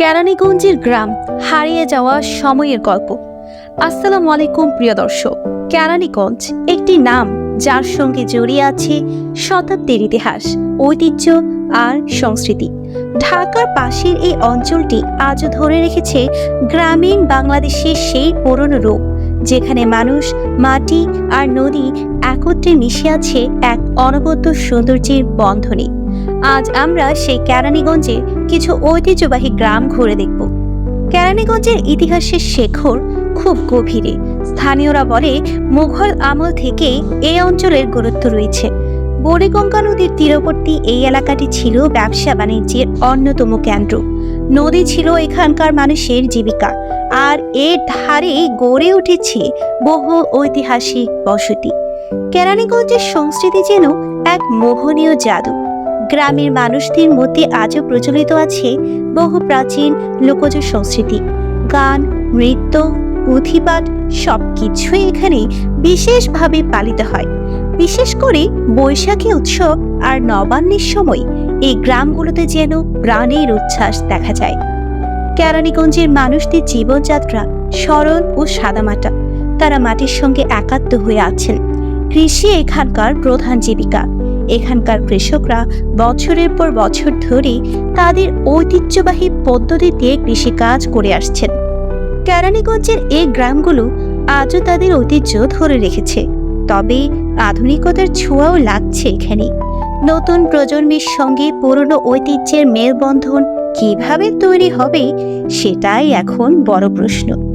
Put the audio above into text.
কেরানীগঞ্জের গ্রাম হারিয়ে যাওয়া সময়ের গল্প। আসসালামু আলাইকুম প্রিয় দর্শক। কেরানীগঞ্জ একটি নাম যার সঙ্গে জড়িয়ে আছে শতাব্দীর ইতিহাস, ঐতিহ্য আর সংস্কৃতি। ঢাকার পাশের এই অঞ্চলটি আজও ধরে রেখেছে গ্রামীণ বাংলাদেশের সেই পুরনো রূপ, যেখানে মানুষ, মাটি আর নদী একত্রে মিশে আছে এক অনবদ্য সৌন্দর্যের বন্ধনে। আজ আমরা সেই কেরানীগঞ্জের কিছু ঐতিহ্যবাহী গ্রাম ঘুরে দেখব। কেরানীগঞ্জের ইতিহাসের শেকড় খুব গভীরে। স্থানীয়রা বলে মুঘল আমল থেকেই এই অঞ্চলের গুরুত্ব রয়েছে। বুড়িগঙ্গা নদীর তীরবর্তী এই এলাকাটি ছিল ব্যবসা বাণিজ্যের অন্যতম কেন্দ্র। নদী ছিল এখানকার মানুষের জীবিকা, আর এর ধারে গড়ে উঠেছে বহু ঐতিহাসিক বসতি। কেরানীগঞ্জের সংস্কৃতি যেন এক মোহনীয় জাদু। গ্রামের মানুষদের মধ্যে আজও প্রচলিত আছে বহু প্রাচীন লোকজ সংস্কৃতি। গান, নৃত্য, পুঁথিপাঠ সবকিছুই এখানে বিশেষভাবে পালিত হয়। বিশেষ করে বৈশাখী উৎসব আর নবান্নের সময় এই গ্রামগুলোতে যেন প্রাণের উচ্ছ্বাস দেখা যায়। কেরানীগঞ্জের মানুষদের জীবনযাত্রা সরল ও সাদামাটা। তারা মাটির সঙ্গে একাত্ম হয়ে আছেন। কৃষি এখানকার প্রধান জীবিকা। এখানকার কৃষকরা বছরের পর বছর ধরে তাদের ঐতিহ্যবাহী পদ্ধতিতে কৃষিকাজ করে আসছেন। কেরানীগঞ্জের এই গ্রামগুলো আজও তাদের ঐতিহ্য ধরে রেখেছে, তবে আধুনিকতার ছোঁয়াও লাগছে এখানে। নতুন প্রজন্মের সঙ্গে পুরনো ঐতিহ্যের মেলবন্ধন কিভাবে তৈরি হবে, সেটাই এখন বড় প্রশ্ন।